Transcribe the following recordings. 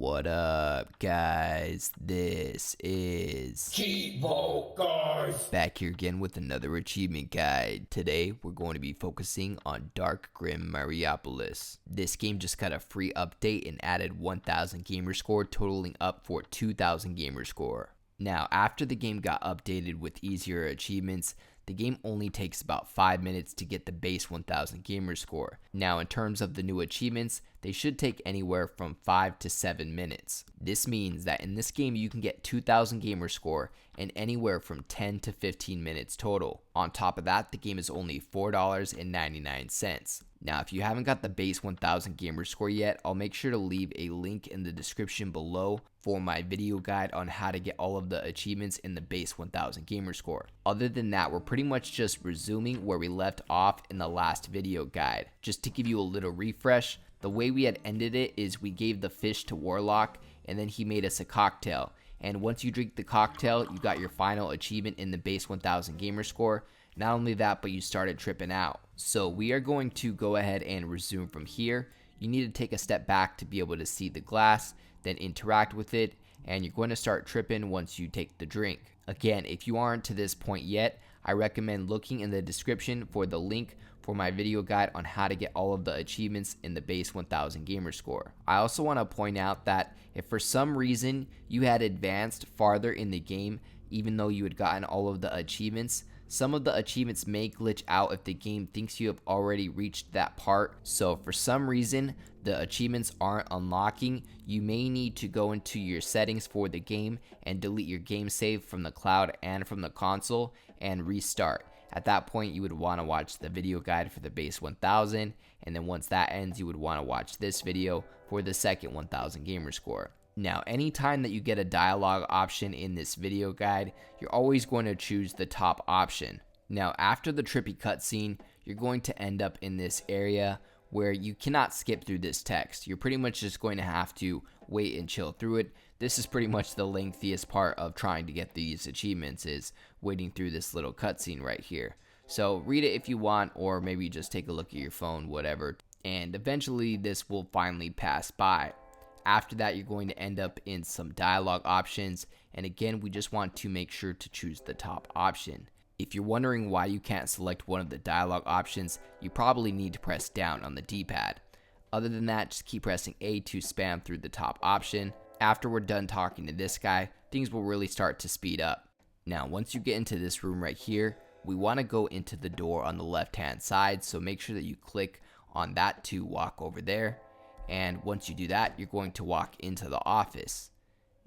What up, guys? This is Cheevo, guys! back here again with another achievement guide. Today, we're going to be focusing on Dark Grim Mariupolis. This game just got a free update and added 1,000 gamer score, totaling up for 2,000 gamer score. Now, after the game got updated with easier achievements, the game only takes about 5 minutes to get the base 1000 gamer score. Now, in terms of the new achievements, they should take anywhere from 5 to 7 minutes. This means that in this game you can get 2000 gamer score in anywhere from 10 to 15 minutes total. On top of that, the game is only $4.99. Now, if you haven't got the base 1000 gamer score yet, I'll make sure to leave a link in the description below for my video guide on how to get all of the achievements in the base 1000 gamer score. Other than that, we're pretty much just resuming where we left off in the last video guide. Just to give you a little refresh, the way we had ended it is we gave the fish to Warlock and then he made us a cocktail. And once you drink the cocktail, you got your final achievement in the base 1000 gamer score. Not only that, but you started tripping out. So we are going to go ahead and resume from here. You need to take a step back to be able to see the glass, then interact with it, and you're going to start tripping once you take the drink. Again, if you aren't to this point yet, I recommend looking in the description for the link for my video guide on how to get all of the achievements in the base 1000 gamer score. I also want to point out that if for some reason you had advanced farther in the game, even though you had gotten all of the achievements, some of the achievements may glitch out if the game thinks you have already reached that part. So if for some reason the achievements aren't unlocking, you may need to go into your settings for the game and delete your game save from the cloud and from the console and restart. At that point, you would want to watch the video guide for the base 1000, and then once that ends, you would want to watch this video for the second 1000 gamer score. Now, anytime that you get a dialogue option in this video guide, you're always going to choose the top option. Now, after the trippy cutscene, you're going to end up in this area where you cannot skip through this text. You're pretty much just going to have to wait and chill through it. This is pretty much the lengthiest part of trying to get these achievements, is waiting through this little cutscene right here. So read it if you want, or maybe just take a look at your phone, whatever. And eventually this will finally pass by. After that, you're going to end up in some dialogue options, and again, we just want to make sure to choose the top option. If you're wondering why you can't select one of the dialogue options, you probably need to press down on the D-pad. Other than that, just keep pressing A to spam through the top option. After we're done talking to this guy, things will really start to speed up. Now, once you get into this room right here, we want to go into the door on the left-hand side, so make sure that you click on that to walk over there. And once you do that, you're going to walk into the office.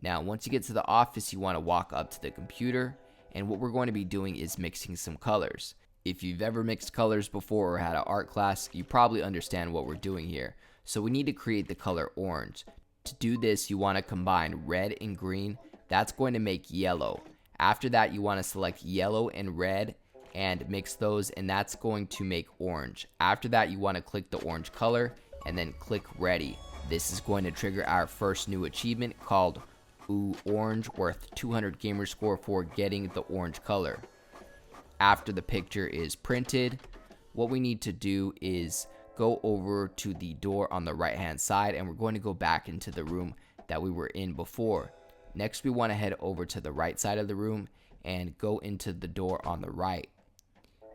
Now, once you get to the office, you want to walk up to the computer, and what we're going to be doing is mixing some colors. If you've ever mixed colors before or had an art class, you probably understand what we're doing here. So we need to create the color orange. To do this, you want to combine red and green. That's going to make yellow. After that, you want to select yellow and red and mix those, and that's going to make orange. After that, you want to click the orange color and then click ready. This is going to trigger our first new achievement called Ooh Orange, worth 200 gamer score for getting the orange color. After the picture is printed, what we need to do is go over to the door on the right hand side, and we're going to go back into the room that we were in before. Next, we want to head over to the right side of the room and go into the door on the right.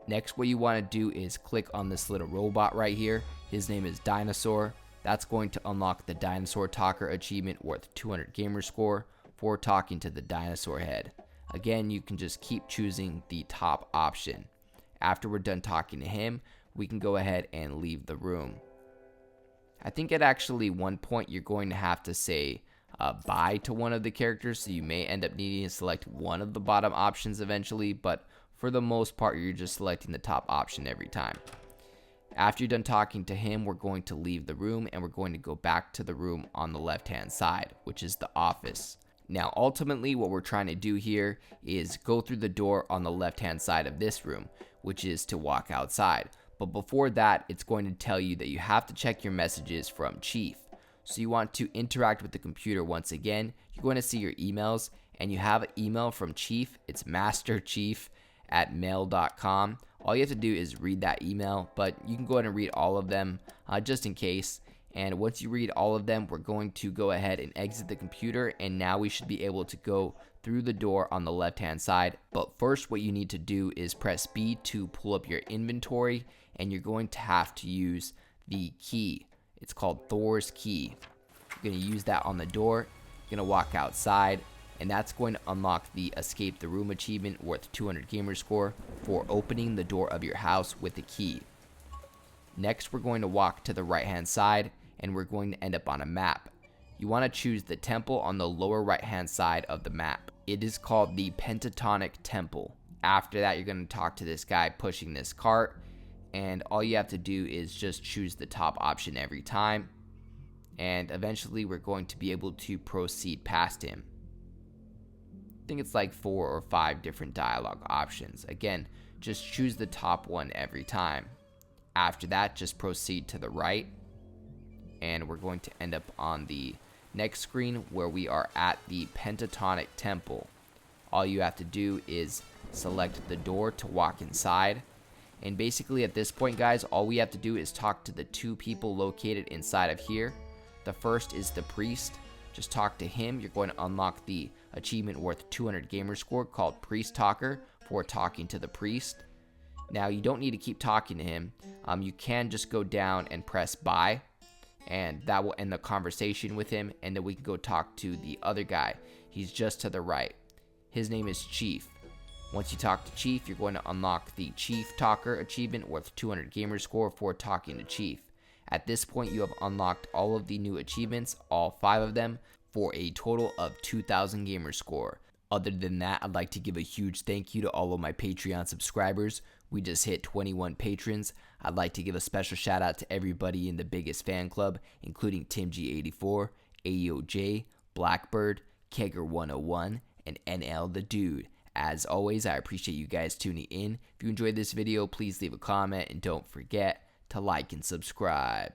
Next, what you want to do is click on this little robot right here. His name is Dinosaur. That's going to unlock the Dinosaur Talker achievement worth 200 gamer score for talking to the dinosaur head. Again, you can just keep choosing the top option. After we're done talking to him, we can go ahead and leave the room. I think at actually one point you're going to have to say bye to one of the characters, so you may end up needing to select one of the bottom options eventually, but for the most part, you're just selecting the top option every time. After you're done talking to him, we're going to leave the room and we're going to go back to the room on the left-hand side, which is the office. Now, ultimately, what we're trying to do here is go through the door on the left-hand side of this room, which is to walk outside. But before that, it's going to tell you that you have to check your messages from Chief. So you want to interact with the computer once again. You're going to see your emails, and you have an email from Chief. It's masterchief@mail.com. All you have to do is read that email, but you can go ahead and read all of them just in case. And once you read all of them, we're going to go ahead and exit the computer, and now we should be able to go through the door on the left hand side. But first, what you need to do is press B to pull up your inventory, and you're going to have to use the key. It's called Thor's key. You're going to use that on the door. You're going to walk outside, and that's going to unlock the Escape the Room achievement worth 200 gamer score for opening the door of your house with the key. Next, we're going to walk to the right hand side, and we're going to end up on a map. You want to choose the temple on the lower right hand side of the map. It is called the Pentatonic Temple. After that, you're going to talk to this guy pushing this cart, and all you have to do is just choose the top option every time, and eventually we're going to be able to proceed past him. I think it's like 4 or 5 different dialogue options. Again, just choose the top one every time. After that, just proceed to the right, and we're going to end up on the next screen where we are at the Pentatonic Temple. All you have to do is select the door to walk inside, and basically at this point, guys, all we have to do is talk to the 2 people located inside of here. The first is the priest. Just talk to him. You're going to unlock the achievement worth 200 gamer score called Priest Talker for talking to the priest. Now, you don't need to keep talking to him. You can just go down and press buy, and that will end the conversation with him, and then we can go talk to the other guy. He's just to the right. His name is Chief. Once you talk to Chief, you're going to unlock the Chief Talker achievement worth 200 gamer score for talking to Chief. At this point, you have unlocked all of the new achievements, all 5 of them, for a total of 2,000 gamer score. Other than that, I'd like to give a huge thank you to all of my Patreon subscribers. We just hit 21 patrons. I'd like to give a special shout out to everybody in the biggest fan club, including TimG84, AOJ, Blackbird, Kegger101, and NL the Dude. As always, I appreciate you guys tuning in. If you enjoyed this video, please leave a comment, and don't forget to like and subscribe.